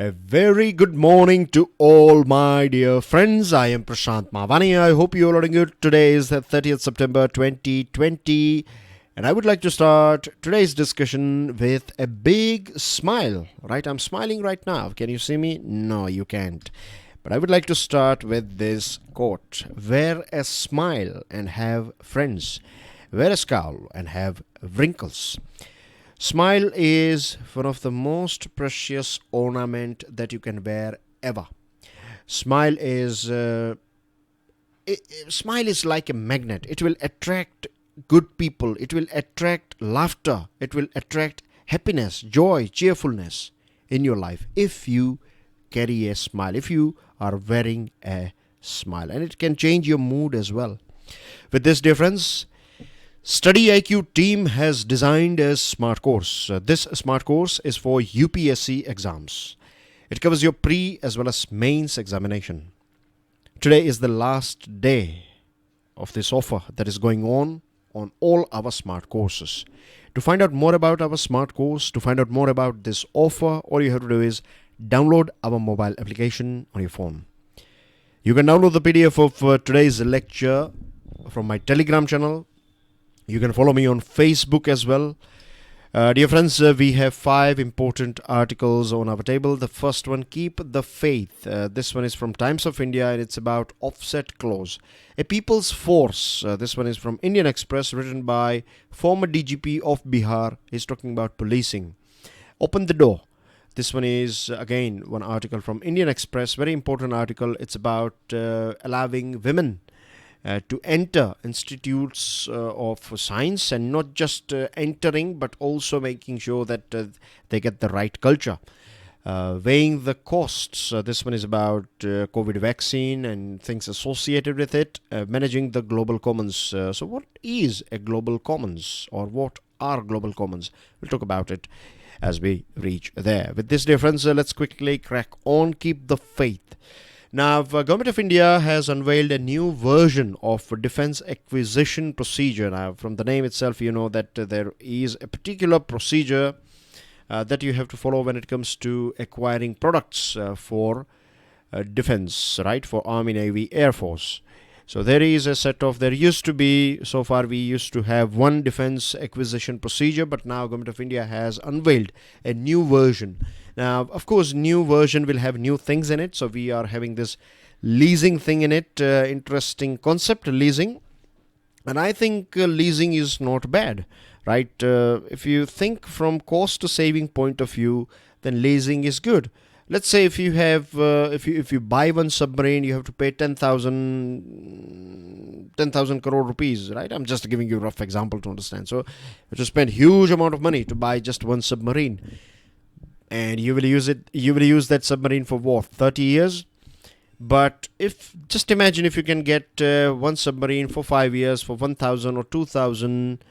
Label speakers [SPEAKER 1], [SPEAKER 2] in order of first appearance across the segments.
[SPEAKER 1] A very good morning to all my dear friends. I am Prashant Mavani. I hope you all are doing good. Today is the 30th September 2020 and I would like to start today's discussion with a big smile. Right? I'm smiling right now. Can you see me? No, you can't. But I would like to start with this quote. Wear a smile and have friends. Wear a scowl and have wrinkles. Smile is one of the most precious ornament that you can wear ever. Smile is smile is like a magnet. It will attract good people. It will attract laughter. It will attract happiness, joy, cheerfulness in your life if you carry a smile, if you are wearing a smile, and it can change your mood as well. With this difference, StudyIQ team has designed a smart course. This smart course is for UPSC exams. It covers your pre as well as mains examination. Today is the last day of this offer that is going on all our smart courses. To find out more about our smart course, to find out more about this offer, all you have to do is download our mobile application on your phone. You can download the PDF of today's lecture from my Telegram channel. You can follow me on Facebook as well. Dear friends, we have 5 important articles on our table. The first one, Keep the Faith. This one is from Times of India and it's about offset clause. A people's force. This one is from Indian Express, written by former DGP of Bihar. He's talking about policing. Open the door. This one is again one article from Indian Express. Very important article. It's about allowing women to enter institutes of science, and not just entering but also making sure that they get the right culture. Weighing the costs. This one is about COVID vaccine and things associated with it. Managing the global commons. So what is a global commons, or what are global commons? We'll talk about it as we reach there. With this difference, let's quickly crack on. Keep the faith. Now, Government of India has unveiled a new version of defense acquisition procedure. Now, from the name itself, you know that there is a particular procedure that you have to follow when it comes to acquiring products for defense, right? For Army, Navy, Air Force. So there is a set of, there used to be, so far we used to have one defense acquisition procedure, but now Government of India has unveiled a new version. Now, of course, new version will have new things in it. So we are having this leasing thing in it. Interesting concept, leasing. And I think leasing is not bad, right? If you think from cost to saving point of view, then leasing is good. Let's say if you have, if you buy one submarine, you have to pay 10,000 crore rupees, right? I'm just giving you a rough example to understand. So you have to spend huge amount of money to buy just one submarine. And you will use that submarine for what, 30 years? But just imagine if you can get one submarine for 5 years for 1,000 or 2,000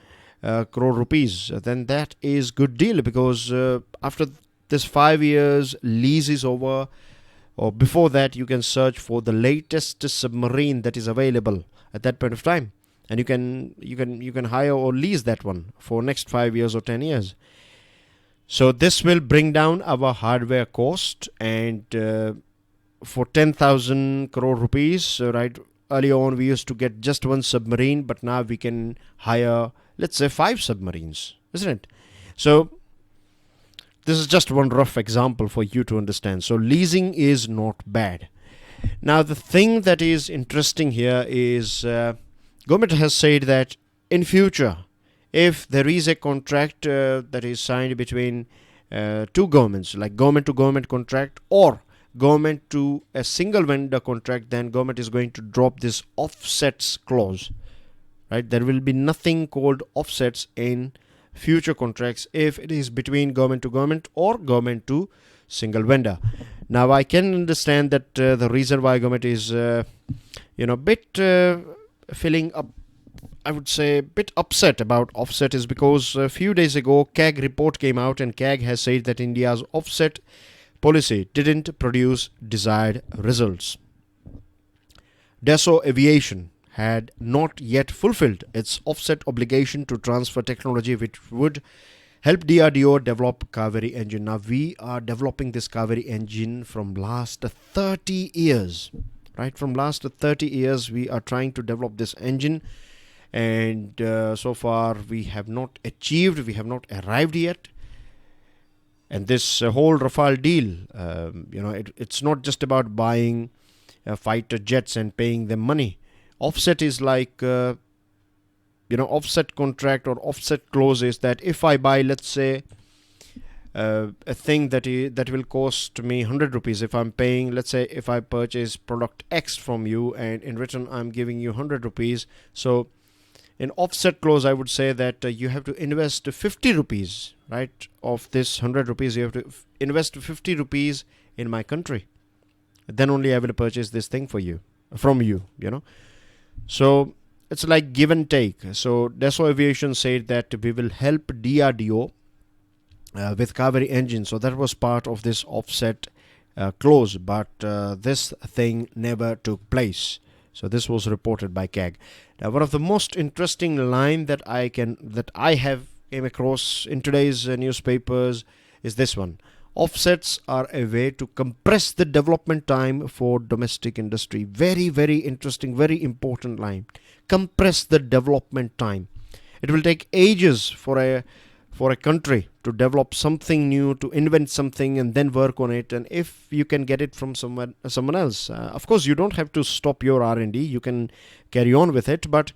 [SPEAKER 1] crore rupees, then that is good deal, because after this 5 years lease is over, or before that, you can search for the latest submarine that is available at that point of time, and you can hire or lease that one for next 5 years or 10 years. So this will bring down our hardware cost, and for 10,000 crore rupees, right? Earlier on, we used to get just one submarine, but now we can hire, let's say, 5 submarines, isn't it? So this is just one rough example for you to understand. So leasing is not bad. Now, the thing that is interesting here is government has said that in future, if there is a contract that is signed between two governments, like government to government contract or government to a single vendor contract, then government is going to drop this offsets clause, right? There will be nothing called offsets in future contracts if it is between government to government or government to single vendor. Now, I can understand that the reason why government is feeling up, I would say, a bit upset about offset is because a few days ago CAG report came out, and CAG has said that India's offset policy didn't produce desired results. Dassault Aviation had not yet fulfilled its offset obligation to transfer technology, which would Help DRDO develop Kaveri engine. Now we are developing this Kaveri engine from last 30 years. Right, from last 30 years we are trying to develop this engine, and so far we have not achieved, we have not arrived yet. And this whole Rafale deal, it's not just about buying fighter jets and paying them money. Offset is like offset contract or offset clauses, that if I buy, let's say, a thing that will cost me 100 rupees, if I'm paying, let's say if I purchase product X from you and in return I'm giving you 100 rupees, so in offset clause I would say that you have to invest 50 rupees, right, of this 100 rupees you have to invest 50 rupees in my country, then only I will purchase this thing from you. So it's like give and take. So Dassault Aviation said that we will help DRDO with Kaveri engine. So that was part of this offset clause, but this thing never took place. So this was reported by CAG. Now, one of the most interesting line that I have came across in today's newspapers is this one: offsets are a way to compress the development time for domestic industry. Very, very interesting, very important line. Compress the development time. It will take ages for a country to develop something new, to invent something and then work on it. And if you can get it from someone else, of course you don't have to stop your R&D, you can carry on with it. But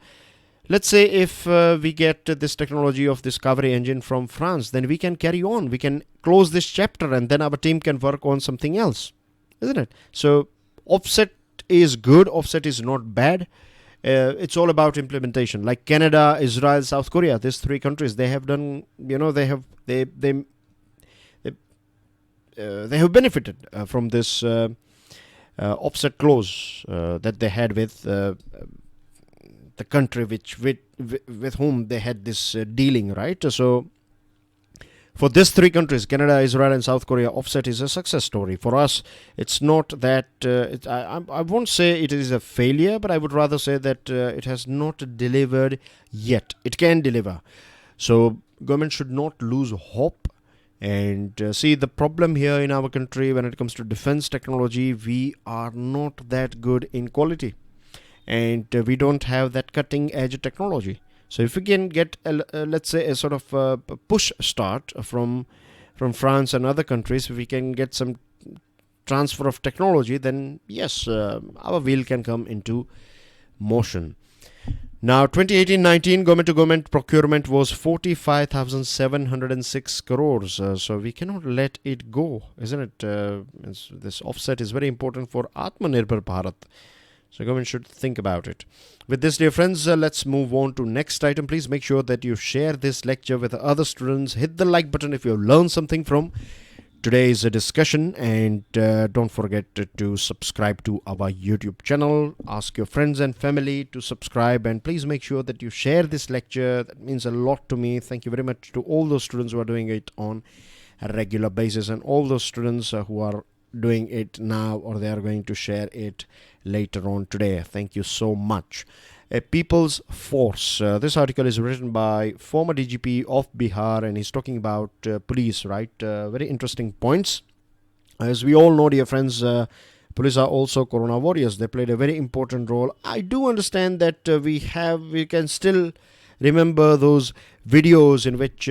[SPEAKER 1] let's say if we get this technology of this Kaveri engine from France, then we can carry on, we can close this chapter, and then our team can work on something else, isn't it? So offset is good, offset is not bad. It's all about implementation. Like Canada, Israel, South Korea, these three countries, they have done, they have benefited from this offset clause that they had with the country with whom they had this dealing, right? So for these three countries, Canada, Israel and South Korea, offset is a success story. For us, it's not that, I won't say it is a failure, but I would rather say that it has not delivered yet. It can deliver. So government should not lose hope. And see, the problem here in our country when it comes to defense technology, we are not that good in quality. And we don't have that cutting edge technology. So if we can get, let's say, a sort of push start from France and other countries, if we can get some transfer of technology, then yes, our wheel can come into motion. Now, 2018-19 government-to-government procurement was 45,706 crores. So we cannot let it go, isn't it? This offset is very important for Atmanirbhar Bharat. So government should think about it. With this, dear friends, let's move on to next item. Please make sure that you share this lecture with other students. Hit the like button if you have learned something from today's discussion. And don't forget to subscribe to our YouTube channel. Ask your friends and family to subscribe. And please make sure that you share this lecture. That means a lot to me. Thank you very much to all those students who are doing it on a regular basis, and all those students who are doing it now, or they are going to share it later on today. Thank you so much. A people's force. This article is written by former DGP of Bihar, and he's talking about police, right? Very interesting points. As we all know, dear friends, police are also Corona warriors. They played a very important role. I do understand that we can still remember those videos in which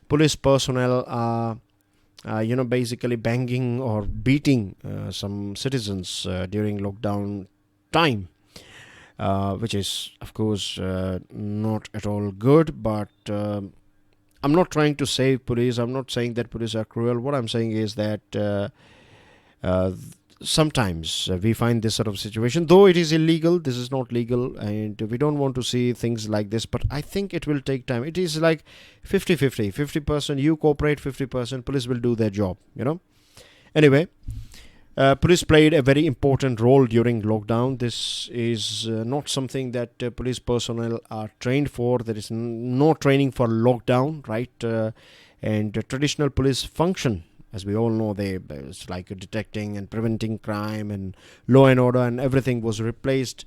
[SPEAKER 1] police personnel are basically banging or beating some citizens during lockdown time, which is, of course, not at all good. But I'm not trying to save police. I'm not saying that police are cruel. What I'm saying is that sometimes we find this sort of situation, though it is illegal. This is not legal, and we don't want to see things like this, but I think it will take time. It is like 50-50. 50% you cooperate, 50% police will do their job, Anyway, police played a very important role during lockdown. This is not something that police personnel are trained for. There is no training for lockdown, right? And traditional police function, as we all know, it's like detecting and preventing crime and law and order, and everything was replaced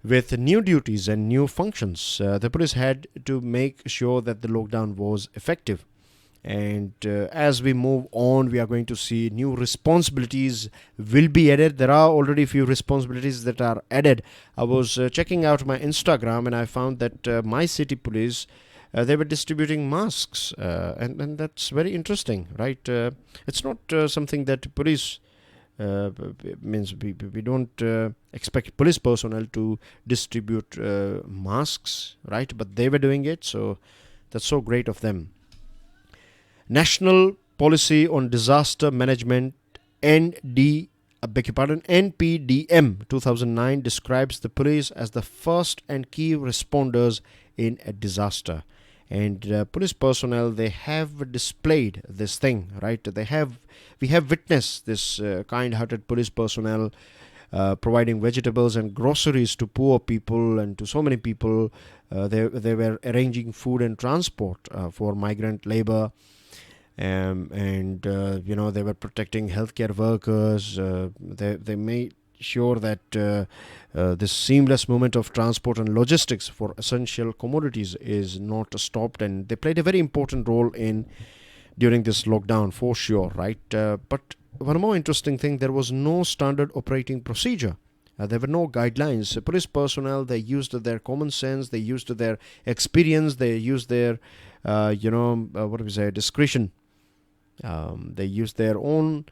[SPEAKER 1] with new duties and new functions. The police had to make sure that the lockdown was effective. And as we move on, we are going to see new responsibilities will be added. There are already a few responsibilities that are added. I was checking out my Instagram and I found that my city police, they were distributing masks, and that's very interesting, right? It's not something that police means we don't expect police personnel to distribute masks, right? But they were doing it, so that's so great of them. National Policy on Disaster Management NPDM 2009 describes the police as the first and key responders in a disaster. And police personnel, they have displayed this thing, right? We have witnessed this kind-hearted police personnel providing vegetables and groceries to poor people and to so many people. They were arranging food and transport for migrant labor. And they were protecting healthcare workers. They made sure that this seamless movement of transport and logistics for essential commodities is not stopped, and they played a very important role during this lockdown for sure, right? But one more interesting thing, there was no standard operating procedure. There were no guidelines. Police personnel, they used their common sense, they used their experience, they used their discretion. They used their own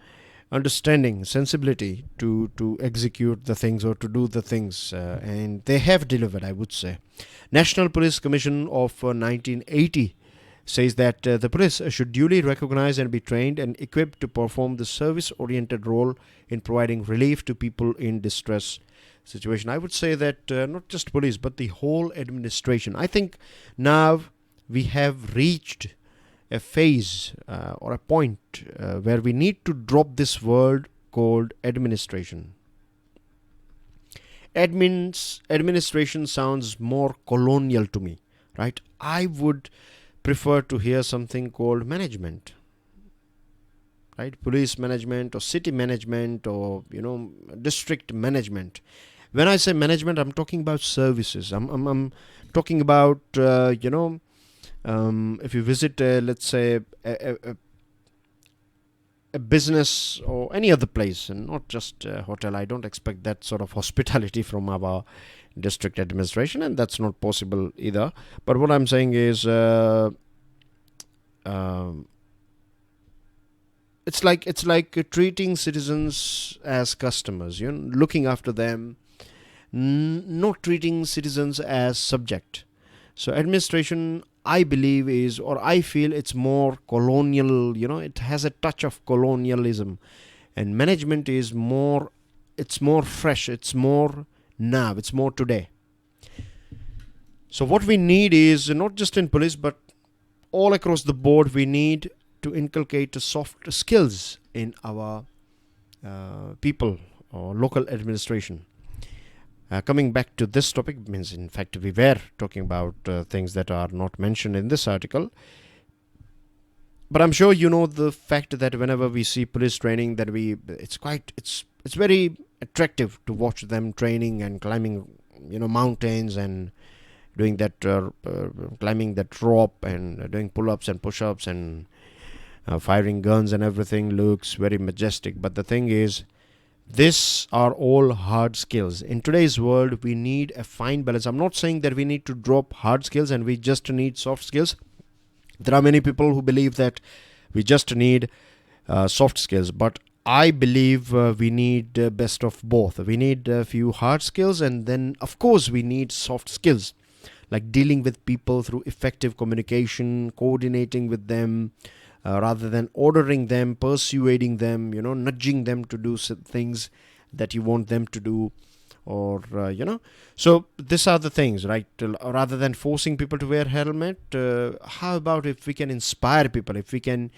[SPEAKER 1] understanding, sensibility to execute the things or to do the things, and they have delivered, I would say. National Police Commission of 1980 says that the police should duly recognize and be trained and equipped to perform the service-oriented role in providing relief to people in distress situation. I would say that not just police but the whole administration. I think now we have reached a phase or a point where we need to drop this word called administration. Administration sounds more colonial to me, right? I would prefer to hear something called management, right? Police management or city management or district management. When I say management, I'm talking about services. I'm talking about if you visit, let's say, a business or any other place, and not just a hotel, I don't expect that sort of hospitality from our district administration, and that's not possible either. But what I'm saying is, it's like treating citizens as customers, looking after them, not treating citizens as subject. So administration, I believe, I feel it's more colonial, it has a touch of colonialism. And management is more fresh, it's more now, it's more today. So what we need is, not just in police, but all across the board, we need to inculcate soft skills in our people or local administration. Coming back to this topic, means in fact we were talking about things that are not mentioned in this article, but I'm sure you know the fact that whenever we see police training, that it's very attractive to watch them training and climbing mountains and doing that climbing that rope and doing pull-ups and push-ups and firing guns and everything looks very majestic. But the thing is, these are all hard skills. In today's world, we need a fine balance. I'm not saying that we need to drop hard skills and we just need soft skills. There are many people who believe that we just need soft skills, but I believe we need best of both. We need a few hard skills, and then of course we need soft skills, like dealing with people through effective communication, coordinating with them, rather than ordering them, persuading them, nudging them to do things that you want them to do, or so these are the things, right? Rather than forcing people to wear helmet, how about if we can inspire people, if we can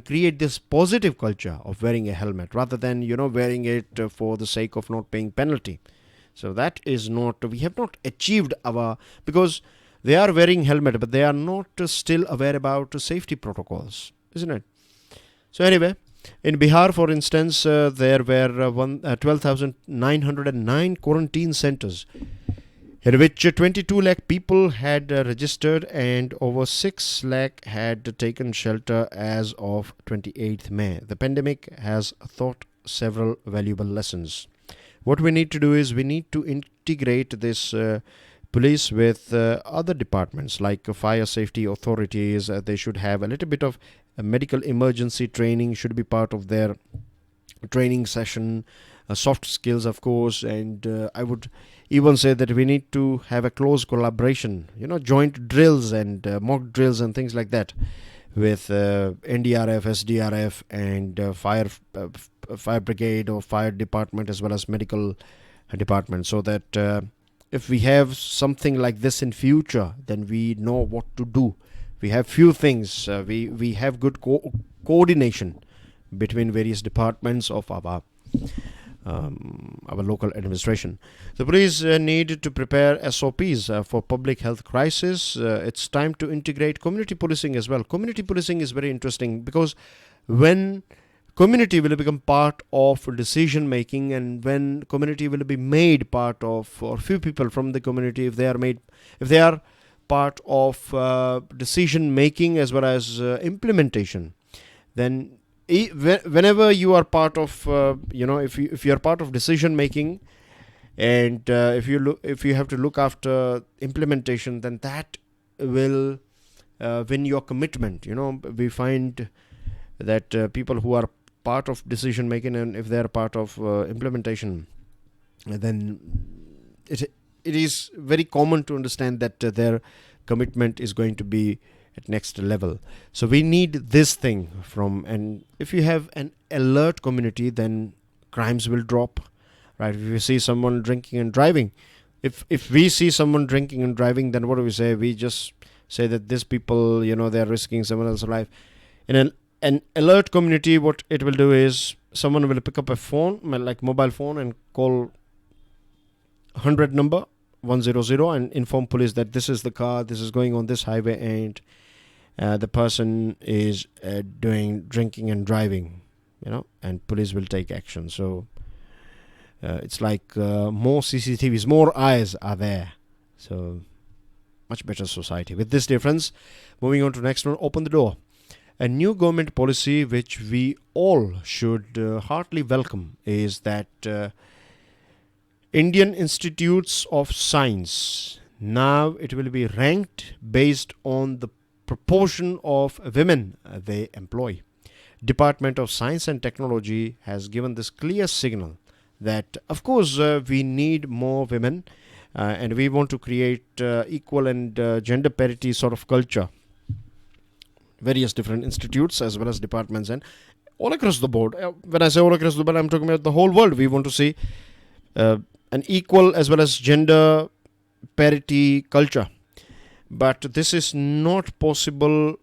[SPEAKER 1] create this positive culture of wearing a helmet rather than wearing it for the sake of not paying penalty. So that is not, we have not achieved because they are wearing helmet but they are not still aware about safety protocols, isn't it? So anyway, in Bihar, for instance, there were 12,909 quarantine centers, in which 22 lakh people had registered and over 6 lakh had taken shelter as of 28th May. The pandemic has taught several valuable lessons. What we need to do is we need to integrate this police with other departments like fire safety authorities. They should have a little bit of medical emergency training, should be part of their training session. Soft skills, of course, and I would even say that we need to have a close collaboration, joint drills and mock drills and things like that with NDRF, SDRF, and fire brigade or fire department as well as medical department, so that if we have something like this in future, then we know what to do. We have few things. We have good coordination between various departments of our local administration. The police need to prepare SOPs for public health crisis. It's time to integrate community policing as well. Community policing is very interesting because when community will become part of decision making, and when community will be made part of, or few people from the community, if they are part of decision making as well as implementation, then whenever you are part of if you are part of decision making, and if you have to look after implementation, then that will win your commitment. We find that people who are part of decision making, and if they are part of implementation, then it is very common to understand that their commitment is going to be at next level. So we need this thing and if you have an alert community, then crimes will drop, right? If you see someone drinking and driving, if we see someone drinking and driving, then what do we say? We just say that these people, they are risking someone else's life. In an alert community, what it will do is someone will pick up a phone, like mobile phone, and call 100 number 100 and inform police that this is the car, this is going on this highway, and the person is doing drinking and driving, and police will take action. So it's like more CCTVs, more eyes are there. So much better society. With this difference, moving on to next one, open the door. A new government policy which we all should heartily welcome is that Indian Institutes of Science, now it will be ranked based on the proportion of women they employ. Department of Science and Technology has given this clear signal that, of course, we need more women and we want to create equal and gender parity sort of culture. Various different institutes as well as departments and all across the board. When I say all across the board, I'm talking about the whole world. We want to see an equal as well as gender parity culture. But this is not possible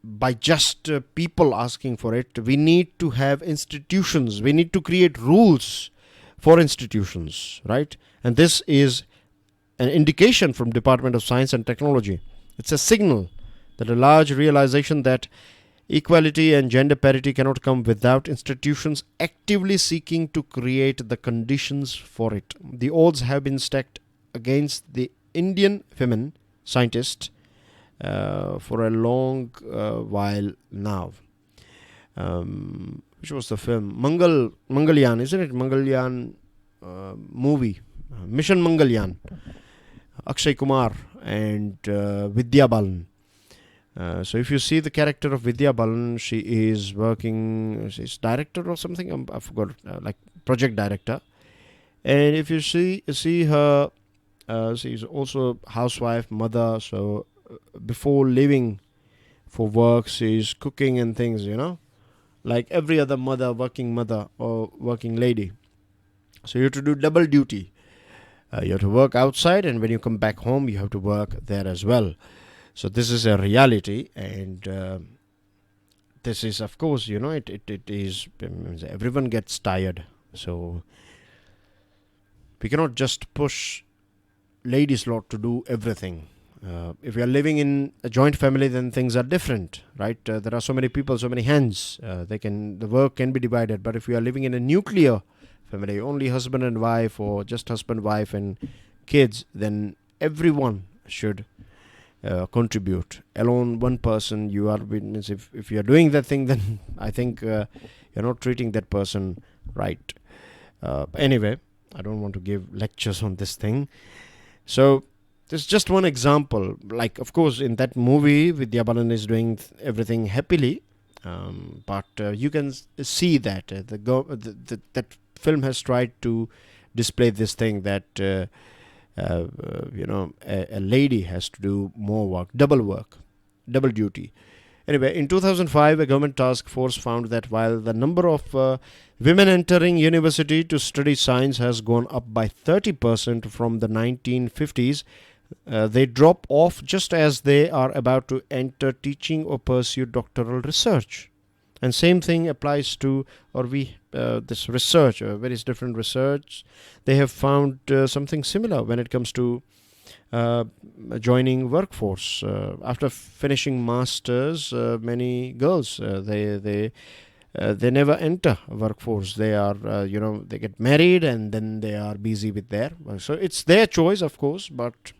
[SPEAKER 1] by just people asking for it. We need to have institutions. We need to create rules for institutions, right? And this is an indication from Department of Science and Technology. It's a signal that a large realization that equality and gender parity cannot come without institutions actively seeking to create the conditions for it. The odds have been stacked against the Indian women scientists for a long while now. Which was the film? Mangalyaan, isn't it? Mangalyaan movie. Mission Mangalyaan. Akshay Kumar and Vidya Balan. So if you see the character of Vidya Balan, she is working, she's director or something, I forgot, like project director. And if you see her, she's also housewife, mother. So before leaving for work, she's cooking and things, like every other mother, working mother or working lady. So you have to do double duty. You have to work outside, and when you come back home, you have to work there as well. So this is a reality, and this is, of course, it is, everyone gets tired. So we cannot just push ladies lot to do everything. If you are living in a joint family, then things are different, right? There are so many people, so many hands. The work can be divided. But if you are living in a nuclear family, only husband and wife, or just husband, wife, and kids, then everyone should contribute. Alone one person, you are witness. If you are doing that thing, then I think you're not treating that person right. Anyway, I don't want to give lectures on this thing. So this is just one example. Like, of course, in that movie, Vidya Balan is doing everything happily, but you can see that that film has tried to display this thing that a lady has to do more work, double duty. Anyway, in 2005, a government task force found that while the number of women entering university to study science has gone up by 30% from the 1950s, they drop off just as they are about to enter teaching or pursue doctoral research. And same thing applies to, this research, various different research. They have found something similar when it comes to joining workforce. After finishing masters, many girls they never enter workforce. They are they get married and then they are busy with their work. So it's their choice, of course. But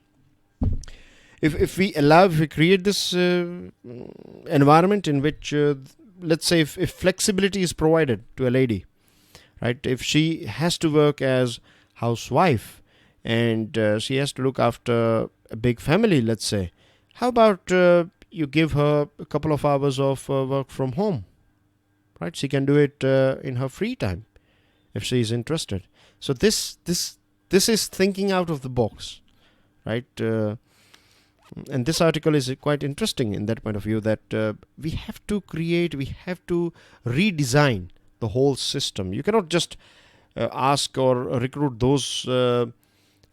[SPEAKER 1] if we create this environment in which let's say if flexibility is provided to a lady, right? If she has to work as housewife and she has to look after a big family, let's say, how about you give her a couple of hours of work from home, right? She can do it in her free time if she is interested. So this is thinking out of the box, right? And this article is quite interesting in that point of view, that we have to redesign the whole system. You cannot just ask or recruit those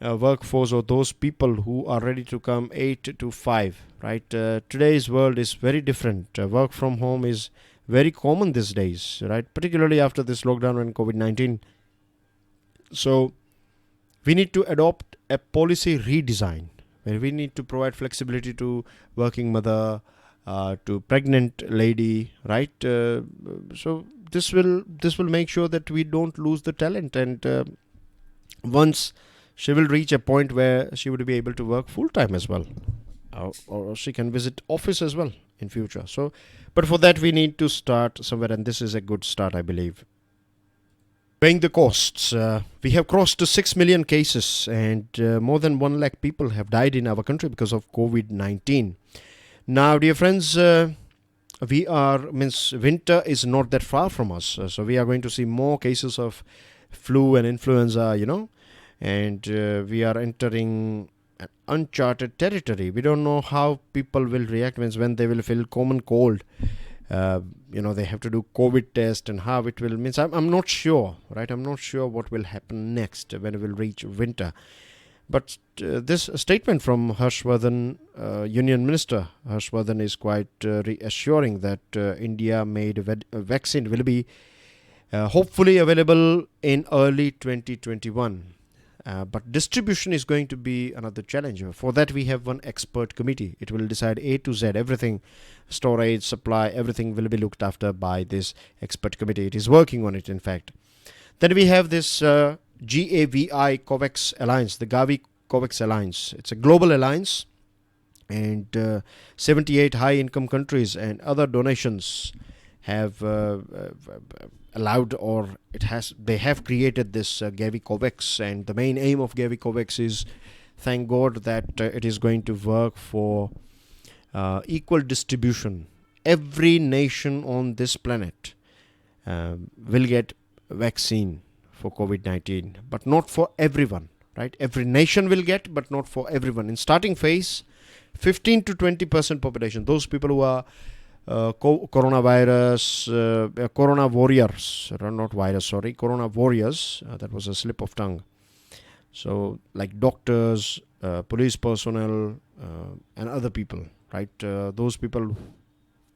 [SPEAKER 1] workforce or those people who are ready to come 8 to 5, right? Today's world is very different. Work from home is very common these days, right? Particularly after this lockdown and COVID-19. So we need to adopt a policy redesign where we need to provide flexibility to working mother, to pregnant lady, right? So this will make sure that we don't lose the talent, and once she will reach a point where she would be able to work full time as well, or she can visit office as well in future. So, but for that we need to start somewhere, and this is a good start, I believe. Weighing the costs, we have crossed to 6 million cases, and more than 1 lakh people have died in our country because of COVID-19. Now, dear friends, winter is not that far from us, so we are going to see more cases of flu and influenza, and we are entering an uncharted territory. We don't know how people will react when they will feel common cold. They have to do COVID test, and how it will I'm not sure, right? I'm not sure what will happen next when it will reach winter. But this statement from Harshvardhan, Union Minister Harshvardhan, is quite reassuring that India-made vaccine will be hopefully available in early 2021. But distribution is going to be another challenge. For that, we have one expert committee. It will decide A to Z, everything, storage, supply, everything will be looked after by this expert committee. It is working on it, in fact. Then we have this GAVI COVAX Alliance, the Gavi COVAX Alliance. It's a global alliance, and 78 high-income countries and other donations have allowed, or they have created this Gavi COVAX, and the main aim of Gavi COVAX is, thank God, that it is going to work for equal distribution. Every nation on this planet will get vaccine for COVID-19, but not for everyone, right? Every nation will get, but not for everyone. In starting phase, 15 to 20% population, those people who are coronavirus, corona warriors, not virus, sorry, corona warriors, that was a slip of tongue. So like doctors, police personnel, and other people, right? Those people,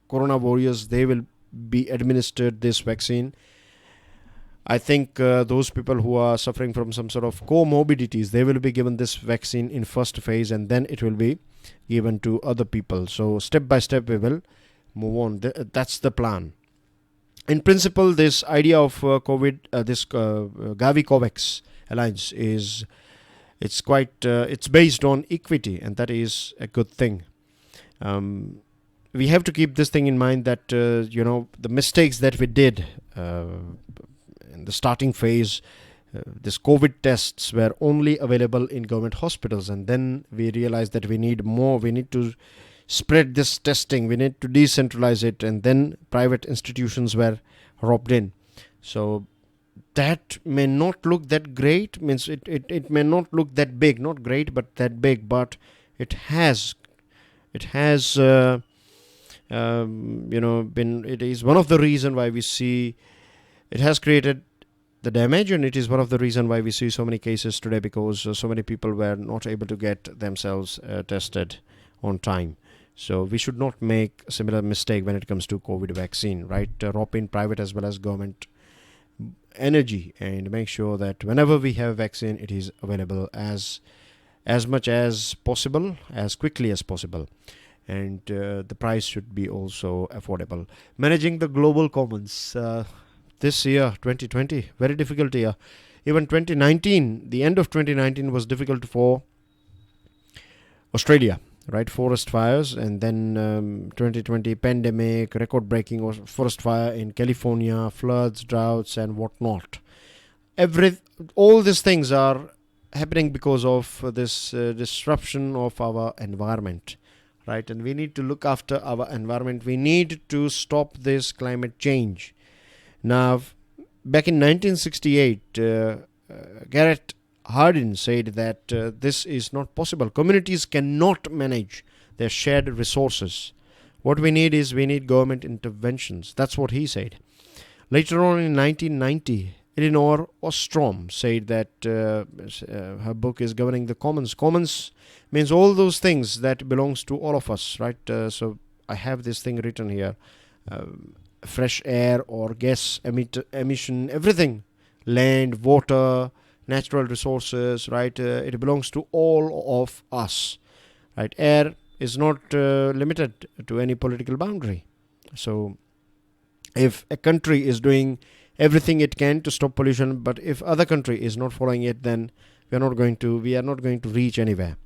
[SPEAKER 1] corona warriors, they will be administered this vaccine. I think those people who are suffering from some sort of comorbidities, they will be given this vaccine in first phase, and then it will be given to other people. So step by step we will move on. That's the plan. In principle, this idea of Gavi COVAX Alliance is it's based on equity, and that is a good thing. We have to keep this thing in mind that the mistakes that we did in the starting phase. This COVID tests were only available in government hospitals, and then we realized that we need more. We need to spread this testing. We need to decentralize it, and then private institutions were roped in. So that may not look that great. Means it may not look that big. Not great, but that big. But it has been. It is one of the reason why we see it has created the damage, and it is one of the reason why we see so many cases today, because so many people were not able to get themselves tested on time. So we should not make a similar mistake when it comes to COVID vaccine, right? Rope in private as well as government energy, and make sure that whenever we have vaccine, it is available as much as possible, as quickly as possible. And the price should be also affordable. Managing the global commons. This year, 2020, very difficult year. Even 2019, the end of 2019 was difficult for Australia, right? Forest fires, and then 2020 pandemic, record-breaking forest fire in California, floods, droughts, and whatnot. All these things are happening because of this disruption of our environment, right? And we need to look after our environment. We need to stop this climate change. Now, back in 1968, Garrett Hardin said that this is not possible. Communities cannot manage their shared resources. What we need government interventions. That's what he said. Later on in 1990, Eleanor Ostrom said that her book is Governing the Commons. Commons means all those things that belongs to all of us, right? So I have this thing written here. Fresh air or gas emission, everything, land, water, natural resources, right? It belongs to all of us, right? Air is not limited to any political boundary. So if a country is doing everything it can to stop pollution, but if other country is not following it, then we are not going to reach anywhere.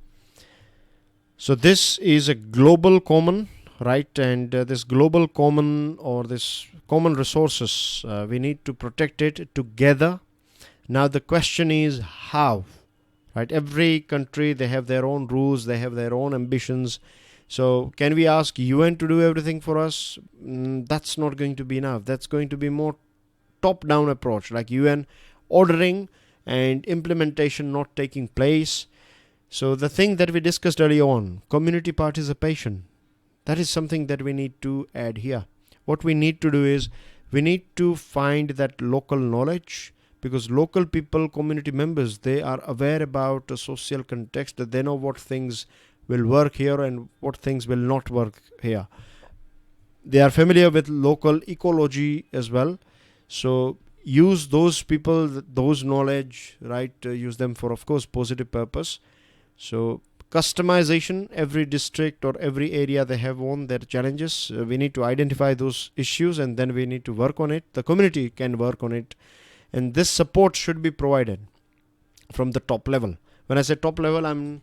[SPEAKER 1] So this is a global common, right? And this global common, or this common resources, we need to protect it together. Now the question is how, right? Every country, they have their own rules, they have their own ambitions. So can we ask UN to do everything for us? That's not going to be enough. That's going to be more top-down approach, like UN ordering and implementation not taking place. So the thing that we discussed earlier on, community participation, that is something that we need to add here. What we need to do is we need to find that local knowledge, because local people, community members, they are aware about the social context, that they know what things will work here and what things will not work here. They are familiar with local ecology as well. So use those people, those knowledge, right? Use them for, of course, positive purpose. So customization, every district or every area, they have on their challenges. We need to identify those issues and then we need to work on it. The community can work on it. And this support should be provided from the top level. When I say top level, I'm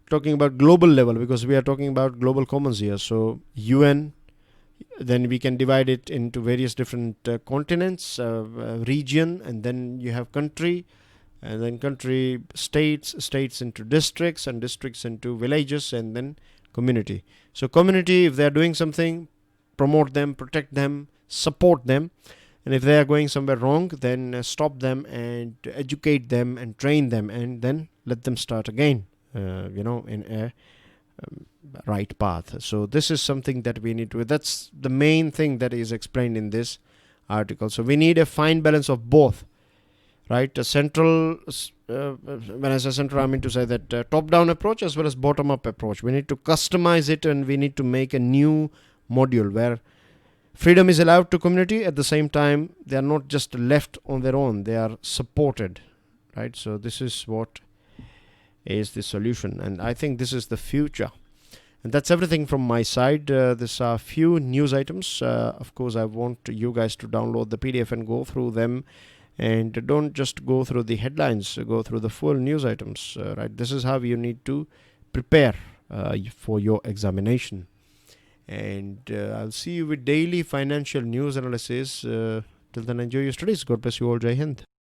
[SPEAKER 1] talking about global level, because we are talking about global commons here. So UN, then we can divide it into various different continents, region, and then you have country, and then country, states into districts, and districts into villages, and then community. So community, if they are doing something, promote them, protect them, support them. And if they are going somewhere wrong, then stop them and educate them and train them, and then let them start again, in a right path. So this is something that we need to, that's the main thing that is explained in this article. So we need a fine balance of both, right? A central, when I say central, I mean to say that top-down approach as well as bottom-up approach. We need to customize it, and we need to make a new module where freedom is allowed to community. At the same time, they are not just left on their own, they are supported, right? So this is what is the solution, and I think this is the future. And that's everything from my side. These are few news items. Of course, I want you guys to download the PDF and go through them And don't just go through the headlines, go through the full news items, right? This is how you need to prepare for your examination. And I'll see you with daily financial news analysis. Till then, enjoy your studies. God bless you all. Jai Hind.